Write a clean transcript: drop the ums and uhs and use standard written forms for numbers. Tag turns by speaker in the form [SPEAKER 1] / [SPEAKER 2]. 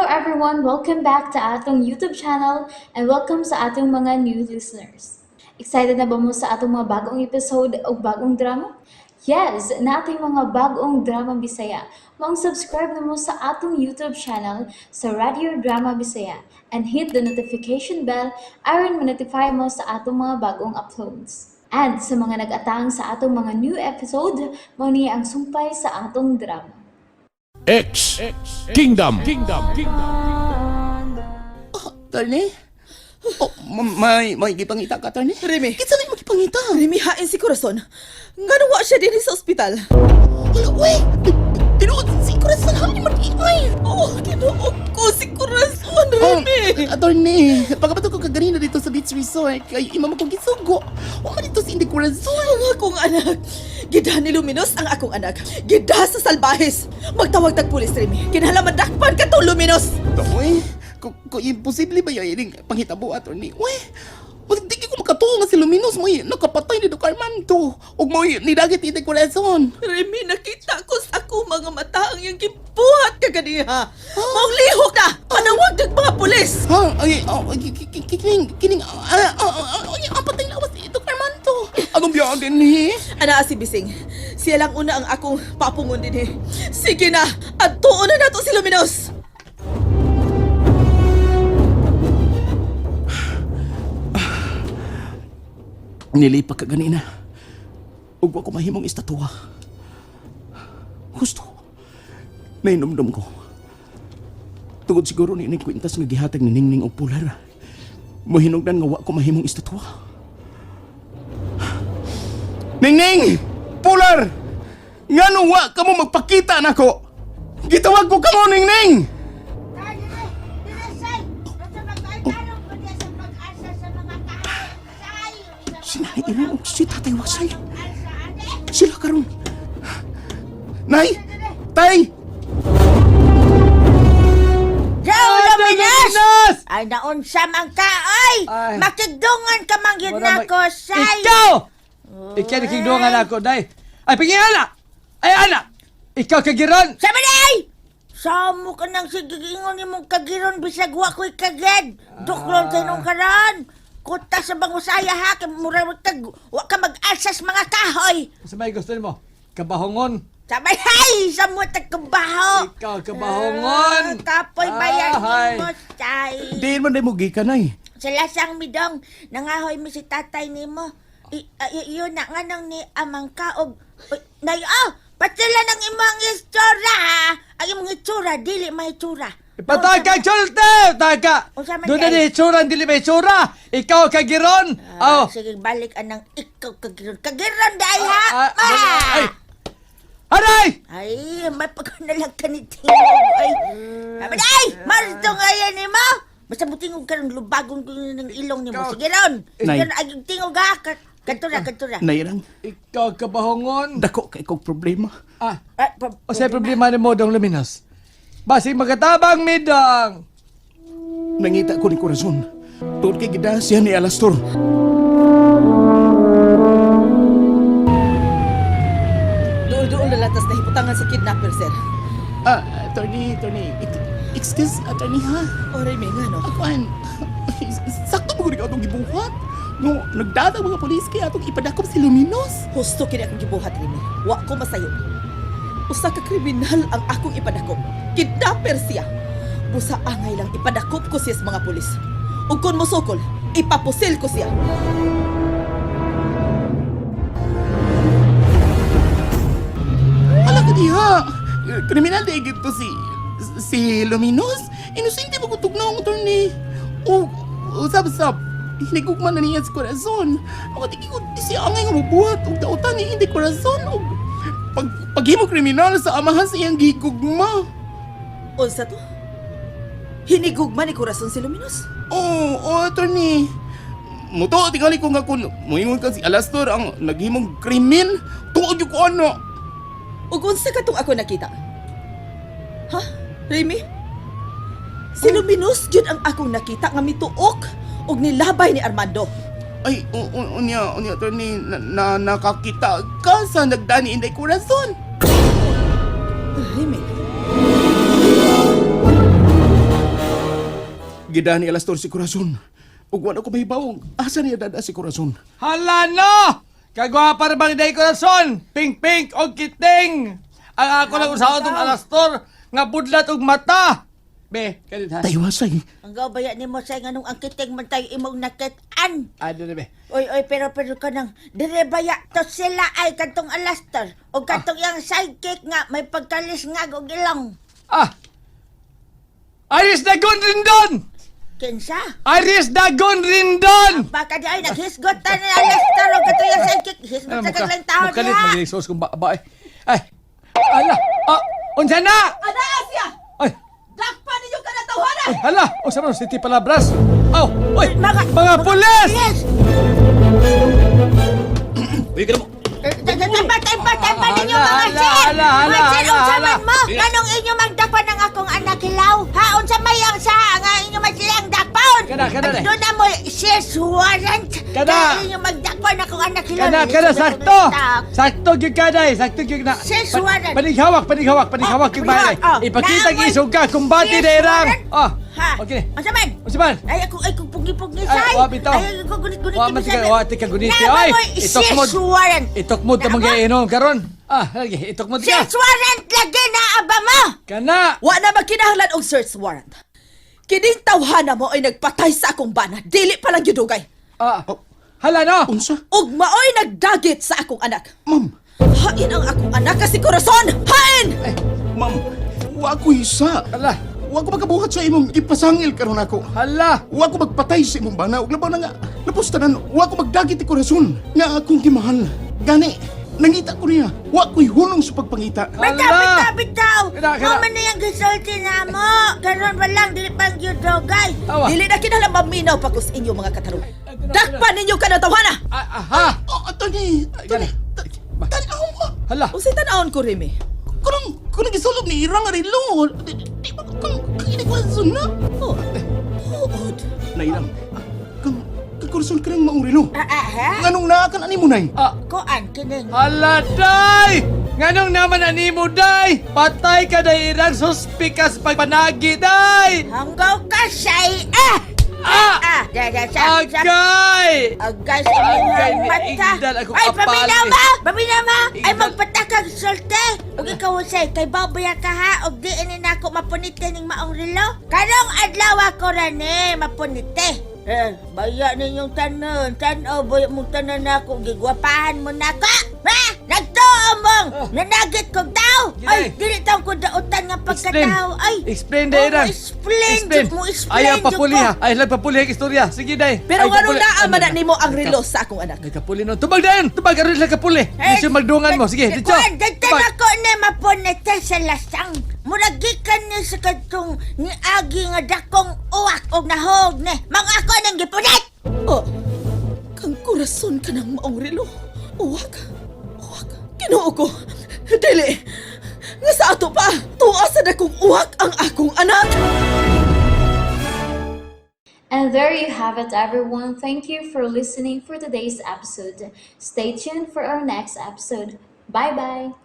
[SPEAKER 1] everyone, welcome back to atong YouTube channel and welcome sa atong mga new listeners. Excited na ba mo sa atong mga bagong episode o bagong drama? Yes, na ating mga bagong drama Bisaya. Subscribe na mo sa atong YouTube channel sa Radio Drama Bisaya and hit the notification bell aron ma-notify mo sa atong mga bagong uploads. And sa mga nag-atang sa atong mga new episode, mo niya ang sumpay sa atong drama.
[SPEAKER 2] X Kingdom.
[SPEAKER 3] Attorney? Oh, may gipangita ka, attorney?
[SPEAKER 4] Remy.
[SPEAKER 3] Kitsa na yung magipangita?
[SPEAKER 4] Remy, hain si Corazon. Nga nawa siya din sa ospital.
[SPEAKER 3] Wala, uy! Tinuod si Corazon, hamin mag-iay!
[SPEAKER 4] Oh, kinuog ko si Corazon, Remy.
[SPEAKER 3] Attorney, pagkabato ko kaganina dito sa beach resort, kay imam akong gisugo. Uma dito si Inday Corazon.
[SPEAKER 4] Ang akong anak. Gida ni Luminos ang akong anak. Gida sa salbahes. Magtawag tag pulis, Remy. Kinahanglan madakpan ka to, Luminos.
[SPEAKER 3] Uy, kung imposible ba yung panghitabo, attorney? Uy, hindi ko makatuwa nga si Luminos mo nakapatay ni Doc Armando. Ug mo nidagit Inday Corazon.
[SPEAKER 4] Remy, nakita ko sa akong mga mata ang iyong gibuhat ka ganiha. Maong lihok na. Panawag ng mga pulis.
[SPEAKER 3] Ha? Kining, apatay lawas si Doc Armando. Anong biyagan din ni?
[SPEAKER 4] Ana si Bising. Siya lang una ang akong papungon din eh. Sige na, at tuon na nato si Luminos.
[SPEAKER 3] Nilipa ka ganina. Ug wa ko mahimong estatwa. Gusto. Nainomdom ko. Tungod siguro ni ining kwintas nga gihatag ni Ningning og pular. Mohinungdan nga wa ko mahimong estatwa. Ningning! Pular! Ngano wa ka mo magpakita nako? Gitawag ko kamo, Ningning! Sinay Iren o si Tatay Wasay. Sila karon. Nay! Tay!
[SPEAKER 5] Luminos! Ay, naunsa man ka, oy! Makigdungan ka man yun ako, say!
[SPEAKER 6] Ikaw! Ikaw nakigdungan ako, day. Ay, pangingana! Ay, anak! Ikaw kagiron!
[SPEAKER 5] Sabi day! Samo ka nang sigigingon ni mong kagiron bisag wa ko'y kagad. Duklon kayo nung karan. Kuta sa bangusaya ha, murawag kag, wa ka mag-asas mga kahoy.
[SPEAKER 6] Sa may gusto mo? Kabahongon!
[SPEAKER 5] Sabay, hay! Sa mo tagkabaho!
[SPEAKER 6] Ikaw kabahongon!
[SPEAKER 5] Kapoy bayan
[SPEAKER 6] Ay.
[SPEAKER 5] mo, say!
[SPEAKER 3] Diin man day mo gikan, Nay.
[SPEAKER 5] Sa lasang midong, nangahoy mi si tatay ni mo. Yun na nga nang ni amang kaog. Nay, patila ng imong istura ha! Ang imong itsura, dili may itsura.
[SPEAKER 6] Patay ka, Chulte! Patay ka!
[SPEAKER 5] O, sama
[SPEAKER 6] Doon na
[SPEAKER 5] day.
[SPEAKER 6] ni itsura, hindi may itsura! Ikaw kagiron! Oh!
[SPEAKER 5] Sige, balik anang ikaw kagiron. Kagiron dahil ha!
[SPEAKER 6] Ay! Aray!
[SPEAKER 5] Ay, may pagkanalag ka ni Tingog. Ay, ay! Marito nga yan ni mo! Basta mo tingog ka ng lubagong ng ilong ni mo. Sige ron!
[SPEAKER 3] Nay.
[SPEAKER 5] Sige, aging tingog ha! Kantura.
[SPEAKER 3] Nay Iren,
[SPEAKER 6] Ikaw kabahongon!
[SPEAKER 3] dako kay kog problema.
[SPEAKER 6] Ah! O sa'y problema ni Modong Luminos? Basi magatabang midang!
[SPEAKER 3] Nangita ko ni Corazon. Tuod kay gida siya ni Alastor.
[SPEAKER 4] Doon lalatas na hiputangan sa kidnapper, sir.
[SPEAKER 3] Attorney, excuse, attorney ha?
[SPEAKER 4] O, Remy, nga no?
[SPEAKER 3] Akuan, sakto mo rin atong gibuhat. No, nagdatang mga polis kaya atong ipadakop si Luminos.
[SPEAKER 4] Husto kini akong gibuhat, Remy. Wa ko masayon. Usa ka kriminal ang akong ipadakop. Kidnapper siya. Busa angay lang ipadakop ko siya sa mga pulis. Ug kon mosokol, ipapusil ko siya.
[SPEAKER 3] Ala ka diha. Kriminal de gito si Luminos. Inosente mo kutog na ang attorney. Usap. Hinigugman na niya sa Corazon. Mga tiki ko siya angay nga mabuhat. Ug dautan ni Inday Corazon. Ug paghimo kriminal sa amahan sa iyang gigugma.
[SPEAKER 4] Unsa to? Hinigugma ni Corazon si Luminos?
[SPEAKER 3] Attorney. Muto, tingali ko nga kung muingon ka si Alastor ang naghimong krimen. Tuod yung ko ano.
[SPEAKER 4] Ug unsa ka tong ako nakita? Ha? Remy? Si Luminos gyud ang akong nakita nga mituok og nilabay ni Armando.
[SPEAKER 3] Ay, unya, attorney, nakakita ka sa nagdani Inday Corazon.
[SPEAKER 4] Remy?
[SPEAKER 3] gidani alas tor si Corazon. Ug wala ko mahibaw asa niya dada si Corazon.
[SPEAKER 6] Hala no! Kagwapa rin bang day korason? Pink-pink o kiting! Ang ako lang usawa itong alastor nga budlat og mata! Be, kanit ha?
[SPEAKER 3] Taywasay.
[SPEAKER 5] Ang gawbaya ni mo sa nganong ang kiting man tayo imong nakitaan.
[SPEAKER 6] Ano na be?
[SPEAKER 5] Oy, pero ka nang direbaya to sila ay kantong alastor o kantong yang sidekick nga may pagkalis nga og ilong.
[SPEAKER 6] Ah! Iris Dagon Rindon!
[SPEAKER 5] Kinsa?
[SPEAKER 6] Iris Dagon Rindon!
[SPEAKER 5] Baka di ay naghisgot ta na alastor o kantong yang sidekick. Hisgot sa kaglang tao
[SPEAKER 6] Mukalit
[SPEAKER 5] niya.
[SPEAKER 6] mag-isos kung ba eh. Ay! Ala! Ah! Unsa na!
[SPEAKER 4] Ana, Asya!
[SPEAKER 6] Ay!
[SPEAKER 4] Dakpan ninyo ka na tawanan!
[SPEAKER 6] Ay! Hala! Unsa man City Palabras? Aw! Uy!
[SPEAKER 5] Mga-
[SPEAKER 6] Mga pulis!
[SPEAKER 5] Yes!
[SPEAKER 3] Uy, ka mo.
[SPEAKER 5] Tempat ninyo
[SPEAKER 6] Hala,
[SPEAKER 5] mga
[SPEAKER 6] hala,
[SPEAKER 5] sir!
[SPEAKER 6] hala, hala,
[SPEAKER 5] Mga sir,
[SPEAKER 6] hala,
[SPEAKER 5] unsaman
[SPEAKER 6] hala.
[SPEAKER 5] mo? Anong inyo magdakpan ng akong anak hilaw? Ha? Unsa may ang sa nga inyo masilang dakpan?
[SPEAKER 6] Kada,
[SPEAKER 5] At doon na mo, sis warrant.
[SPEAKER 6] Kada.
[SPEAKER 5] Dahil inyo magdakpan ng akong anak hilaw.
[SPEAKER 6] Kada sakto! Sakto gyud kaday, sakto gyud na.
[SPEAKER 5] Sis, waran.
[SPEAKER 6] Panighawak yung balay.
[SPEAKER 5] Oh,
[SPEAKER 6] Ipakita
[SPEAKER 5] naamon.
[SPEAKER 6] isog ka kumbati
[SPEAKER 5] Sis,
[SPEAKER 6] daerang.
[SPEAKER 5] waran.
[SPEAKER 6] Oh.
[SPEAKER 5] Ha?
[SPEAKER 6] Okay.
[SPEAKER 5] Unsa man?
[SPEAKER 6] Unsa man?
[SPEAKER 5] Ay, ako pugi-pugi
[SPEAKER 6] Ay,
[SPEAKER 5] say.
[SPEAKER 6] wa, bitaw.
[SPEAKER 5] Ay, ako gunit-gunit.
[SPEAKER 6] Wa man tika, wa tika guniti.
[SPEAKER 5] Nama
[SPEAKER 6] Ay,
[SPEAKER 5] mo,
[SPEAKER 6] itok mo.
[SPEAKER 5] sis warrant.
[SPEAKER 6] Itok mo ta
[SPEAKER 5] Nama?
[SPEAKER 6] mag-iinom karon. Ah, lagi itok mo tika.
[SPEAKER 5] Sis warrant lagi na aba mo.
[SPEAKER 6] Kana.
[SPEAKER 4] Wa na magkinahanglan og search warrant. Kining tawhana mo ay nagpatay sa akong bana. Dili pa lang yudugay.
[SPEAKER 6] Ah. Hala no.
[SPEAKER 3] Unsa?
[SPEAKER 4] Ug maoy nagdagit sa akong anak.
[SPEAKER 3] Ma'am.
[SPEAKER 4] Hain ang akong anak kasi Corazon! Hain!
[SPEAKER 3] Ma'am. Wa ko isa.
[SPEAKER 6] Hala.
[SPEAKER 3] Wa ko magabuhat sa imong ipasangil karon ako.
[SPEAKER 6] Hala.
[SPEAKER 3] Wa ko magpatay sa imong bana. Ug labaw na nga. Lapos tanan, wa ko magdagit ti Corazon. Nga akong gimahal. Gani, nangita ko niya. Wa ko'y hunong sa pagpangita.
[SPEAKER 5] Bitaw!
[SPEAKER 6] Kada.
[SPEAKER 5] Mo man na yung gisulti na mo. Karon ba lang, dili pang yudogay.
[SPEAKER 6] Awa.
[SPEAKER 4] Dili na kinahanglan maminaw pa kus inyo mga katarong. Dakpan ninyo ka na tawhana!
[SPEAKER 6] Ha.
[SPEAKER 3] Oh, Tony.
[SPEAKER 6] Gani.
[SPEAKER 3] Tanaw mo.
[SPEAKER 6] Hala.
[SPEAKER 4] Unsay tan-awon ko Remy?
[SPEAKER 3] Kung nagisulog ni Irang nga rin lo. Di ba kung kinikwason na?
[SPEAKER 4] Oh, huod.
[SPEAKER 3] Nairang. Kang Corazon ka rin maurilo.
[SPEAKER 5] Ha?
[SPEAKER 3] Anong naakan ani mo, Nay?
[SPEAKER 6] Ah.
[SPEAKER 5] Kuan, kining.
[SPEAKER 6] Hala, day! Nganong naman animo, day? Patay ka, day, irang suspikas pagpanagi, day!
[SPEAKER 5] Hanggaw ka say.
[SPEAKER 6] Agay!
[SPEAKER 5] Agay sa
[SPEAKER 6] Agay,
[SPEAKER 5] inyong mata.
[SPEAKER 6] naigdal ako
[SPEAKER 5] Ay,
[SPEAKER 6] kapal,
[SPEAKER 5] paminama! Paminama! Ay,
[SPEAKER 6] Igdal.
[SPEAKER 5] magpatakag sulte. Ug ikaw say, kay babaya ka ha, og di ini na ako mapunite ning maong relo. Karong adlaw ako rani, mapunite. Baya ninyong tanan. Tanaw, baya mong tanan ako. Gigwapahan mo na ka. Ha? Nagtuo mong! Nanagit kong tao! Ay,
[SPEAKER 6] Gilay.
[SPEAKER 5] dili taong ko dautan nga pagkatao. Ay,
[SPEAKER 6] Explain, day, irang.
[SPEAKER 5] Explain! Mo explain!
[SPEAKER 6] Ayaw
[SPEAKER 5] Diyos
[SPEAKER 6] papuli,
[SPEAKER 5] ko.
[SPEAKER 6] ha? Ay, lang papuli ang istorya. Sige, day.
[SPEAKER 4] Pero
[SPEAKER 6] Ay,
[SPEAKER 4] nga nung
[SPEAKER 6] papuli.
[SPEAKER 4] naaman na
[SPEAKER 6] Ano
[SPEAKER 4] nimo ang relo sa akong anak.
[SPEAKER 6] Ay, kapuli no. Tubag dayon! Tubag, aron lang kapuli.
[SPEAKER 5] Eh,
[SPEAKER 6] Hindi siya magdungan mo. Sige, dito.
[SPEAKER 5] Kuan, dagtan ako na mapunete sa lasang. Muragikan niya sa katong ni Agi nga dakong uwak o nahog ni. Mga ako nang gipunit!
[SPEAKER 4] Oh, kang Corazon ka ng maong relo. Uwak. Ginoo ko. Dili. Nga sa ato pa. Tuwa sa dakong uwak ang akong anak.
[SPEAKER 1] And there you have it, everyone. Thank you for listening for today's episode. Stay tuned for our next episode. Bye bye.